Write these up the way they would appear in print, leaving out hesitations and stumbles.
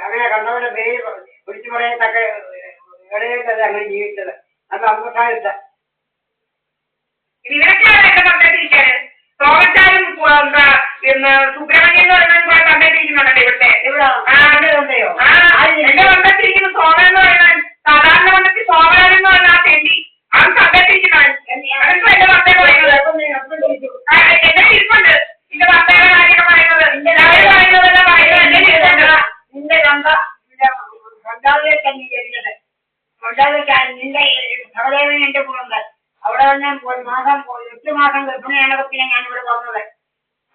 അങ്ങനെ കണ്ടവരുടെ പേര് വിളിച്ചു പറയത്തക്ക ഇടയിട്ടത് അങ്ങനെ ജീവിച്ചത്. അത് അമ്പത്താഴത്ത് ഇവരൊക്കെയാണ് എന്റെ പങ്കെടുത്തിരിക്കാന്. തോമച്ചാലും സുബ്രഹ്മണ്യം എന്ന് പറയുന്നത് പങ്കെടുത്തിരിക്കുന്നുണ്ടല്ലോ ഇവിടുത്തെ. ഉണ്ടയോ? എന്റെ പങ്കെടുത്തിരിക്കുന്ന സോമൻ എന്ന് പറയുന്നത് സാധാരണ വന്നിട്ട് സോമൻ എന്ന് പറഞ്ഞ ആ തെണ്ടി അവൻ പങ്കെടുത്തിരിക്കുന്നവൻ. അവർക്ക് എന്റെ പങ്കെടുപ്പ് പറയുന്നത് എന്റെ ഇരിപ്പുണ്ട്. നിന്റെ പങ്കയുടെ കാര്യമൊക്കെ പറയുന്നത് പറയുന്നതെല്ലാം പറയുന്നത് എന്റെ ഇരിപ്പുണ്ട്. നിന്റെ കൊണ്ടാവിലേക്ക് അംഗീകരിക്കട്ടെ. കൊണ്ടാവിലേക്ക് നിന്റെ സഹദേവൻ എന്റെ കൂടുണ്ട്. അവിടെ വന്ന് 8 മാസം ഗർഭിണിയാണതൊക്കെ ഞാനിവിടെ വന്നത്.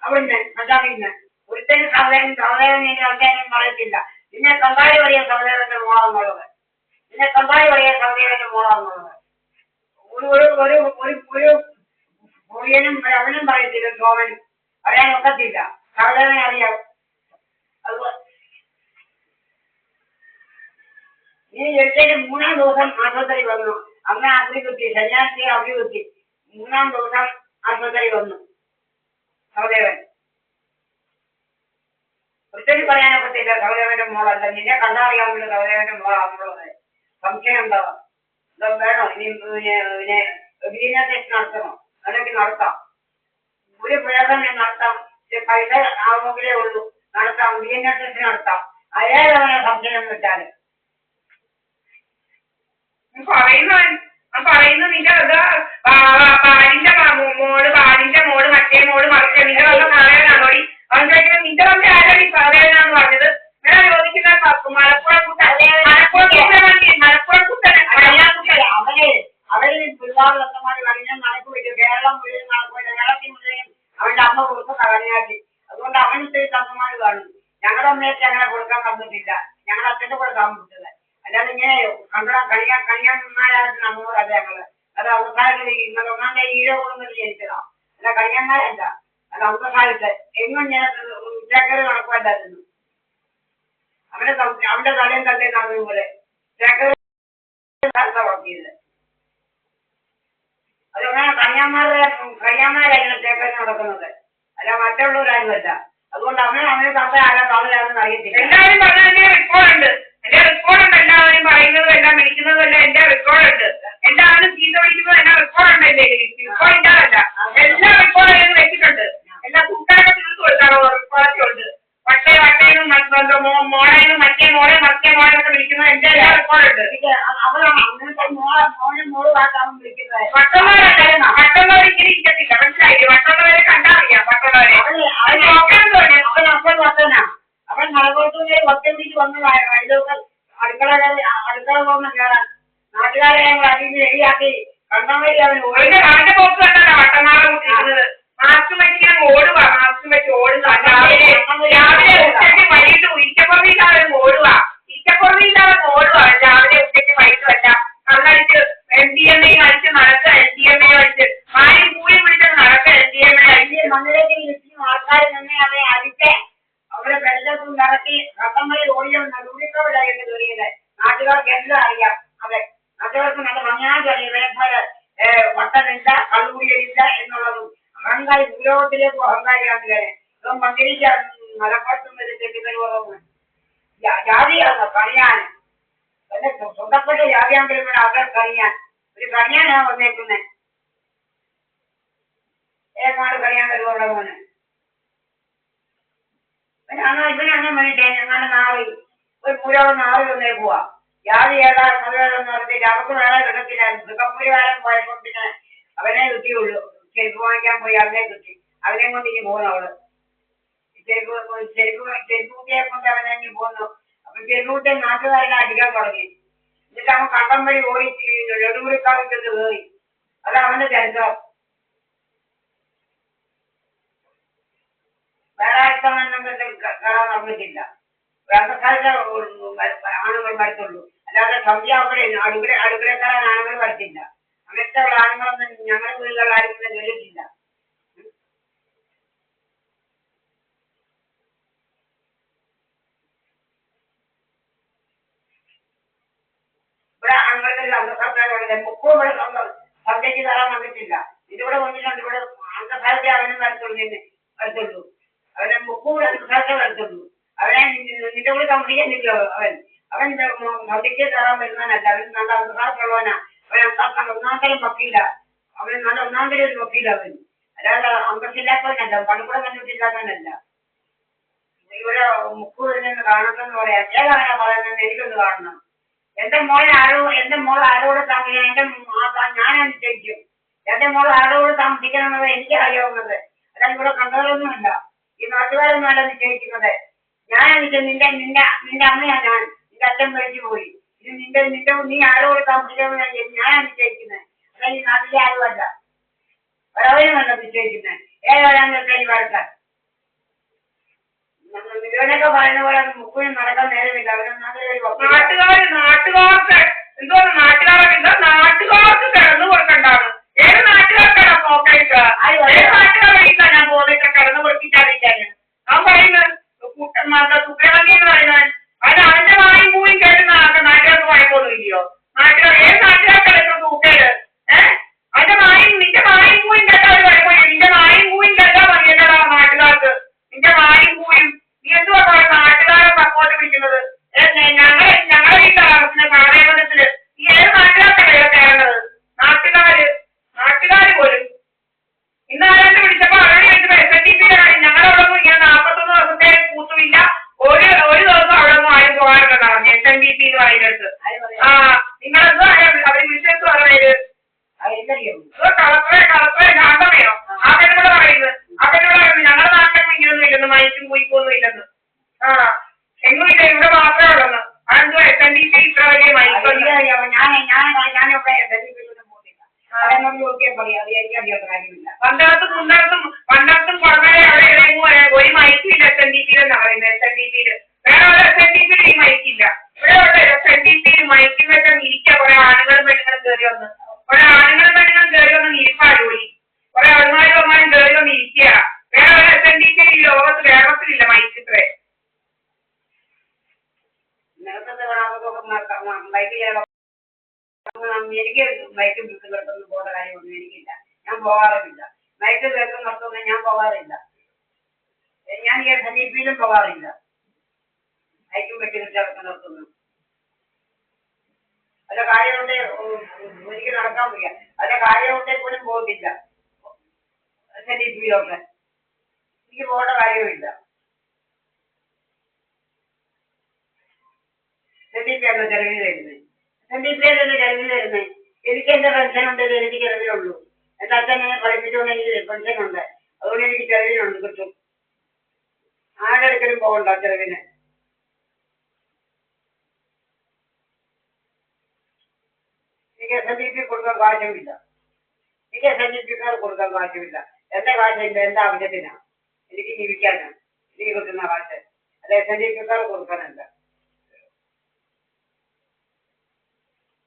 അവിടുന്ന് കൊണ്ടാവിന്ന് ഒരുത്തരും സഹദേവൻ എന്റെ അദ്ദേഹം പറയത്തില്ല. നിന്നെ കണ്ടായി വഴിയ സഹദേവന്റെ മോളാന്നുള്ളത്. നിന്നെ കണ്ടായി വഴിയ സഹദേവന്റെ മോളാന്നുള്ളത് ഒരു പൊടിയനും അവനും പറയത്തില്ല. സോമനും അറിയാൻ ഒക്കത്തില്ല. സഹദേവനെ അറിയാം. അതുപോലെ നീ എടുത്തതിന് 3-ാം ദിവസം ആശുപത്രി വന്നു. അന്ന് അവധി കിട്ടി. ശനിയാഴ്ച അവധി കിട്ടി. 3-ാം ദിവസം ആശുപത്രി വന്നു സഹദേവൻ. ഒത്തിരി പറയാനൊക്കത്തില്ല സഹദേവന്റെ മോളല്ല. നിന്നെ കണ്ടറിയാവുന്ന സഹദേവന്റെ മോളാണുള്ളത്. സംശയം ഉണ്ടാവാം. ഇതോ വേണോ ഇനി ഗ്രീന ടെസ്റ്റ് നടത്തണോ? അതൊക്കെ നടത്താം. ഒരു പ്രയോഗം നടത്താം. പൈസ ആവുമെങ്കിലേ ഉള്ളൂ. നടത്താം. ഗ്രീന ടെസ്റ്റ് നടത്താം. അയാളവനെ സംശയം വെച്ചാൽ പറയുന്നു നിന്റെ ബാലിന്റെ മോള് മറ്റേ മോള് മറിച്ച് നിന്റെ വന്ന സഹദേവനാണോടി? അവൻ ചോദിക്കുന്നത് നിന്റെ വന്ന ആരാടി സഹദേവനാന്ന് പറഞ്ഞത്? ഞാൻ ചോദിക്കുന്ന മലപ്പുറം അവര് പിള്ളേർ വന്നമാര് കഴിഞ്ഞാൽ നടക്കുമില്ല. കേരളം മുഴുവൻ നടക്കില്ല. കേരളത്തിൽ മുഴുവൻ അവന്റെ അമ്മ കൊടുത്ത കളിയാക്കി. അതുകൊണ്ട് അവനത്തെ തമ്മമാര് കാണും. ഞങ്ങളുടെ അമ്മയൊക്കെ അങ്ങനെ കൊടുക്കാൻ തന്നിട്ടില്ല. ഞങ്ങളുടെ അച്ഛൻ്റെ കൂടെ താമസിച്ചത്. അല്ലാതെ ഇങ്ങനെ കണിയാന്മാരായിട്ട് നമ്മളോടല്ല ഞങ്ങള്. അത് അവസാനത്തിൽ ഇന്നലെ 1-ാം തീയതി ഈഴ കൂടുന്നത് ജനിച്ചതാ. അല്ല കണിയാന്മാരല്ല. അത് അവസാനത്ത് എങ്ങും ഞാൻ ചേക്കര് നടക്കുമല്ലായിരുന്നു. അവന്റെ തലയും തലയും നടന്നു പോലെ ചേക്കര് വളർത്തിയത്. അതങ്ങനെ കണിയാന്മാരായിരുന്നു ചേക്കര് നടക്കുന്നത്. അല്ല മറ്റുള്ളവരാരുമല്ല. അതുകൊണ്ട് അവന് തത്ത ആരാണെന്ന് അറിയത്തില്ല. എല്ലാവരും പറഞ്ഞതിന്റെ റെക്കോർഡുണ്ട്. എന്റെ റെക്കോർഡുണ്ട്. എല്ലാവരും പറയുന്നതും എല്ലാം വിളിക്കുന്നതും എല്ലാം എന്റെ റെക്കോർഡുണ്ട്. എല്ലാവരും ചീത്ത വിളിക്കുന്നതും എല്ലാം റെക്കോർഡുണ്ട്. എന്റെ റെക്കോർഡ് ഇല്ലാതല്ല. എല്ലാ റെക്കോർഡ് ചെയ്ത് വെച്ചിട്ടുണ്ട്. എല്ലാ കൂട്ടുകാരൊക്കെ തീർത്ത് കൊടുക്കാറോ റെക്കോർഡൊക്കെ ഉണ്ട്. വട്ടേനും മോളേനും മറ്റേ മോളെ എന്നൊക്കെ വിളിക്കുന്നത് എന്റെ എല്ലാ റെക്കോർഡുണ്ട്. മറ്റുള്ളവരെ ഇങ്ങനെ ഇരിക്കത്തില്ല. മനസ്സിലായില്ലേ? മറ്റുള്ളവരെ കണ്ടറിയാം. മറ്റുള്ളവരെ അവൻ മലപ്പുറത്ത് ഒറ്റപ്പിടിച്ച് വന്നതായ അടുക്കള പോകുന്ന കയറാൻ നാട്ടുകാരെ ഞങ്ങൾ അതിന് ശരിയാക്കി കണ്ണമേരി അവൻ അവന്റെ പോക്ക് കണ്ടല്ല വട്ടനാളെ കുട്ടിക്കുന്നത്. മാസ്ക് വെച്ച് ഓടുക. മാസ്ക് വെച്ച് ഓടുക. രാവിലെ ഉച്ചയ്ക്ക് വൈകിട്ട് ഇരിക്കപ്പുറമില്ലാതെ ഓടുക. രാവിലെ ഉച്ചയ്ക്ക് വൈകിട്ട് വല്ല കണ്ണടിച്ച് LDMA കളിച്ച് നടക്കുക. LDMA കളിച്ച് മാരി കൂടി പിടിച്ച് നടക്കുക. LDMA കളിച്ച് മണ്ണിലേക്ക് ഇരിക്കുന്ന ആൾക്കാർ തന്നെ അവനെ അടിച്ച് അവരെ വെള്ളത്തിൽ നടത്തി കട്ടമ്പലി ഓടിയവൻ നടുവിക്കവരായിരുന്നു കയറിയത്. നാട്ടുകാർക്ക് എല്ലാം അറിയാം. അതെ, നാട്ടുകാർക്ക് നല്ല ഭംഗിയായിട്ട് അറിയാം. ഇവരെ പോലെ വട്ടമില്ല, കള്ളുകൂടിയില്ല എന്നുള്ളതും അഹങ്കാരി ഭൂലോകത്തിലേക്കും അഹങ്കാരിയാണ് ഇവരെ. ഇവൻ മന്ത്രിക്കാൻ മലപ്പുറത്തും തെറ്റിപ്പരുവതൊന്നും ജാതിയാണോ കണിയാൻ? എന്റെ സ്വന്തപ്പെട്ട ജാതിയാണെങ്കിലും ആൾക്കാർ കണിയാൻ. ഒരു കണിയാനാണ് വന്നേക്കുന്നത്. ഏമാട് കണിയാൻ വരുവോടെ മോനെ ഇവനങ്ങനെ വേണ്ടിട്ടേ ഞങ്ങളുടെ നാറി ഒരു പുരോഗം നാറി വന്നേക്കുവാ. ജാതി ഏതാ മതേതെന്ന് പറഞ്ഞിട്ട് അവർക്ക് വേറെ കിട്ടത്തില്ലായിരുന്നു. തൃക്കപ്പൂരിവാരം പോയപ്പോൾ പിന്നെ അവനെ കിട്ടിയുള്ളൂ. ചെരുപ്പ് വാങ്ങിക്കാൻ പോയി അവനെ കിട്ടി. അവനെ കൊണ്ട് ഇനി പോകുന്നു അവള്. ചെരുപ്പൂട്ടിയെ കൊണ്ട് അവനെ ഇനി പോകുന്നു. അപ്പൊ ചെരുപ്പൂട്ടിയെ നാട്ടുകാരെല്ലാം അടിക്കാൻ തുടങ്ങി. എന്നിട്ട് അവൻ കണ്ടം വഴി ഓടി നെടുമുറിക്കാവിട്ട് കയറി. അത് അവന്റെ ചരിത്രം. വേറെ ആർക്കും കയറാൻ നടന്നിട്ടില്ല. ബ്രഹ്മസ്ഥാനത്തെ ആണുങ്ങൾ വരത്തുള്ളൂ. അല്ലാതെ സന്ധ്യ അവിടെ അടുക്കളക്കാരൻ ആണുങ്ങൾ വരത്തില്ല. അങ്ങനത്തെ ഉള്ള ആണുങ്ങളൊന്നും ഞങ്ങളുടെ വീടുകളിൽ ആരും കേട്ടിട്ടില്ല. ഇവിടെ ആണുങ്ങളുടെ അന്തസ്ഥാനത്തെ മുക്കും ഇവിടെ സന്ധ്യക്ക് കയറാൻ വന്നിട്ടില്ല. ഇതിവിടെ വന്നിട്ടുണ്ട്. ഇവിടെ അന്തസ്ഥാനത്തെ അവനും വരത്തുള്ളൂ. അവന്റെ മുക്കും ഇവിടെ അന്തസ്ഥാനത്തെ വരത്തുള്ളൂ. അവനെ അവനെ നിന്റെ കൂടെ താമസിക്കുന്നില്ലോ അവൻ മതിക്ക് കയറാൻ വരുന്നവനല്ല. അവൻ നല്ല അന്തസാരമുള്ളവനാ. അവൻ ഒന്നാന്തരം വക്കീല. അവൻ നല്ല ഒന്നാന്തരം ഒരു വക്കീല. അവൻ അല്ലാതെ അന്തസ്സില്ലാത്തവനല്ല, പണിക്കൂടെ കണ്ടിട്ടില്ലാത്തവനല്ല. ഇവിടെ മുക്കൂരിനെ കാണണമെന്ന് പറയാം. ഏതാണ് പറയുന്നത്? എനിക്കൊന്ന് കാണണം. എന്റെ മോൾ ആരോട് താമസിക്കണം? ഞാൻ നിശ്ചയിക്കും. എന്റെ മോൾ ആരോട് താമസിക്കണമെന്നത് എനിക്ക് അറിയാവുന്നത്. അല്ലാതെ ഇവിടെ കണ്ടവരൊന്നുമല്ല, ഈ നാട്ടുകാരൊന്നും അല്ല നിശ്ചയിക്കുന്നത്. ഞാനാണ് നിന്റെ അമ്മയാ ഞാൻ. നിന്റെ അച്ഛൻ മരിച്ചു പോയി. ഇത് നീ ആരോട് താമസിക്കണമെന്ന് ഞാനാണ് നിശ്ചയിക്കുന്നത്. അല്ല ഈ നാട്ടിലെ ആരുമല്ല, ഒരവരുമല്ല നിശ്ചയിക്കുന്നത്. ഏതാണെന്ന് വെച്ചാൽ ഈ വഴക്കാൻ ഇവനൊക്കെ പറയുന്ന പോലെ അത് മുക്കുവിനും നടക്കാൻ നേരമില്ല. നാട്ടുകാർക്ക് എന്തോ നാട്ടുകാർക്ക് കിടന്നു കൊടുക്കണ്ടാണ്. ഏത് നാട്ടുകാർക്കാണ് പോക്കൈക്ക്? ഏത് നാട്ടുകാരായിട്ടാ ഞാൻ പോകേണ്ട കിടന്നു കൊടുപ്പിക്കാതിരിക്കാന്? ഞാൻ പറയുന്നത് സുബ്രഹ്മണ്യം എന്ന് പറയുന്നത് അത് അവന്റെ വായും പൂയും കേട്ടുന്ന നാട്ടുകാർക്ക് കുഴപ്പമൊന്നും ഇല്ലയോ? നാട്ടുകാർ ഏത് നാട്ടുകാർക്കാണ് ഇപ്പൊ തൂക്കേട്? അവന്റെ നിന്റെ വായും പൂയും കേട്ടാ ഒരു കുഴപ്പമില്ല. നിന്റെ വായും പൂയും കേട്ടാ മതിയല്ലോ നാട്ടുകാർക്ക്. നിന്റെ വായും പൂയും നീ എന്തുവാ നാട്ടുകാരെ സപ്പോർട്ട് പിടിക്കുന്നത്? ഞങ്ങളുടെ വീട്ടിലാണ് പാതയമണ്ഡലത്തില് നീ ഏത് നാട്ടുകാർക്കല്ലോ കയറേണ്ടത്? നാട്ടുകാര് പോലും ഇന്ന് ആരാണ്ട് വിളിച്ചപ്പോ അവരെ വിളിച്ചപ്പോ SNDP ഞങ്ങളോടൊന്നും ഇങ്ങനെ 41 ദിവസത്തെ കൂട്ടുമില്ല, ഒരു ദിവസം അവിടെ ഒന്നും ആരും പോകാറുണ്ടെന്നാ പറഞ്ഞു. SNDP എന്ന് പറയുന്നത് നിങ്ങളെന്തോ അവര് വിളിച്ചെടുത്ത് പറയുന്നത് കളക്ടറെ ശാന്തമയോ? അവരോട് പറയുന്നത് ഞങ്ങളുടെ നാട്ടിലൊന്നും ഇങ്ങനൊന്നും ഇല്ലെന്ന്, മയക്കും കുയിക്കൊന്നും ഇല്ലെന്ന്. എങ്ങും ഇല്ല, ഇവിടെ മാത്രമേ ഉള്ളെന്ന്. അതെന്തോ SNDP ഇത്ര വലിയ മയക്കൊന്നും പണ്ടത്തും പുറമേ ഒരു മൈക്കില്ല SNDP എന്നാ പറയുന്നത്. SNDP വേറെ ഒരു SNDP ഈ മൈക്കില്ല. ഇവിടെ ഉള്ള SNDP മൈക്കിൽ വെച്ചാൽ ഇരിക്കുക. കുറെ ആണുങ്ങളും പെണ്ണുങ്ങളും കയറി വന്ന് ഇരിപ്പാ ജോലി. കുറെ അമ്മമാരും കയറി വന്ന് ഇരിക്കുക. വേറെ ഒരു SNDP ഈ ലോകത്ത് കേരളത്തിലില്ല മൈക്കിത്രേ. എനിക്ക് മയക്കും വീട്ടുകൾക്കൊന്നും പോകേണ്ട കാര്യമൊന്നും എനിക്കില്ല. ഞാൻ പോകാറുമില്ല. മയക്ക് കേൾക്കും നടത്തുന്ന ഞാൻ പോകാറില്ല. ഞാൻ ഈ SNDPയിലും പോകാറില്ല. മയക്കും വെട്ടി വീട്ടുകാർക്ക് നടത്തുന്നു അല്ല കാര്യമുണ്ട്. എനിക്ക് നടക്കാൻ വയ്യ. അല്ല കാര്യമുണ്ടേ പോലും പോകത്തില്ല. SNDPയിലൊക്കെ എനിക്ക് പോകേണ്ട കാര്യമില്ല. SNDP ആണോ ചെലവിന് തരുന്നത്? SNDPയിലല്ലേ ചെലവിന് തരുന്നത്? എനിക്ക് എന്റെ പെൻഷൻ ഉണ്ടെങ്കിൽ എനിക്ക് ചെലവിലുള്ളൂ. എന്റെ അച്ഛൻ എന്നെ പഠിപ്പിച്ചുകൊണ്ട് എനിക്ക് പെൻഷൻ ഉണ്ട്. അതുകൊണ്ട് എനിക്ക് ചെലവിനുണ്ട്, കിട്ടും. ആരുടെ അടുക്കലും പോകണ്ട ചെലവിന്. എനിക്ക് SNDP കൊടുക്കാൻ കാശുമില്ല. എനിക്ക് SNDPക്കാർ കൊടുക്കാൻ കാശുമില്ല. എന്റെ കാശില്ല, എന്റെ ആവശ്യത്തിനാണ്. എനിക്ക് ജീവിക്കാനാണ് എനിക്ക് കിട്ടുന്ന കാശ്. അത് SNDPക്കാർ കൊടുക്കാനല്ല.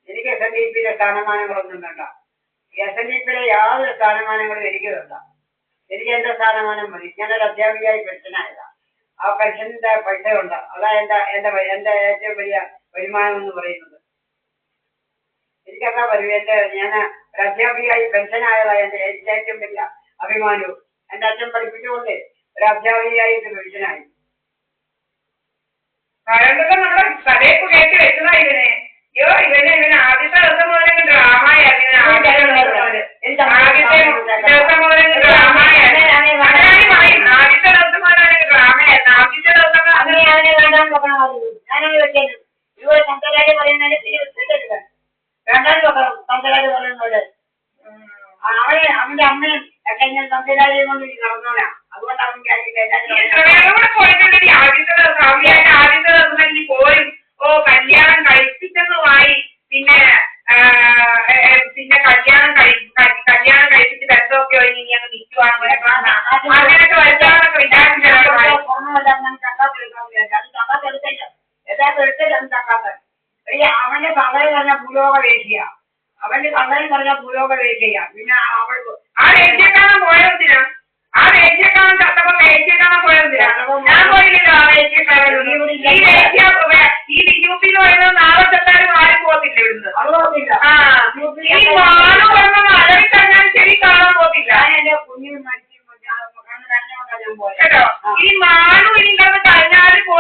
എനിക്ക് SNDPയിലെ സ്ഥാനമാനങ്ങളൊന്നും വേണ്ട. SNDPയിലെ യാതൊരു സ്ഥാനമാനങ്ങളും എനിക്ക് വേണ്ട. എനിക്ക് എന്റെ സ്ഥാനമാനം മതി. ഞാനൊരു അധ്യാപികയായി പെൻഷനായതാ. ആ പെൻഷന്റെ പൈസ ഉണ്ട്. അതാ എന്റെ ഏറ്റവും വലിയ വരുമാനം എന്ന് പറയുന്നത്. എനിക്കതാ വരും. ഞാൻ ഒരു അധ്യാപികയായി പെൻഷനായതാ എന്റെ ഏറ്റവും വലിയ അഭിമാനവും. എന്റെ അച്ഛൻ പഠിപ്പിച്ചുകൊണ്ട് ഒരു അധ്യാപികയായിട്ട് പെൻഷനായി. നമ്മുടെ തലയിൽ കയറ്റി വെച്ചതാ ഇവനെ. ഇവന് ആദ്യത്തെ ദിവസം മുതലേ ഡ്രാമയായിരുന്നു. ആദ്യത്തെ ദിവസം മുതലേ ഡ്രാമയായിരുന്നു. ആദ്യത്തെ ദിവസം ഞാനത് വെച്ചത് ഇതുപോലെ തന്തകാരി പറയുന്നതിന് രണ്ടാമത് വെക്കണം. തന്തകാരി പറയുന്നത് അവന്റെ അമ്മയും ഒക്കെ ഞാൻ തന്തകാരിയെ കൊണ്ട് നടന്നോളാം. അതുകൊണ്ട് അവൻ ആദ്യത്തെ ദിവസം നീ പോരും. കല്യാണം കഴിപ്പിച്ചെന്നുമായി. പിന്നെ കല്യാണം കഴിപ്പിച്ച് ബന്ധമൊക്കെ ഇനി അങ്ങ് നിൽക്കുവാണ്. അങ്ങനെയൊക്കെ വരുത്താനൊക്കെ വിചാരിച്ചല്ലോ. അവന്റെ തള്ളയിൽ പറഞ്ഞ ഭൂലോകവേശിയ. അവന്റെ തള്ളയിൽ പറഞ്ഞ ഭൂലോകവേശിയ. പിന്നെ അവൾ ആ വേശിയെ കാണാൻ പോയതിനാ. ആ വേശിയെ കാണാൻ ചത്തപ്പോ വേശിയെ കാണാൻ പോയതിനാ.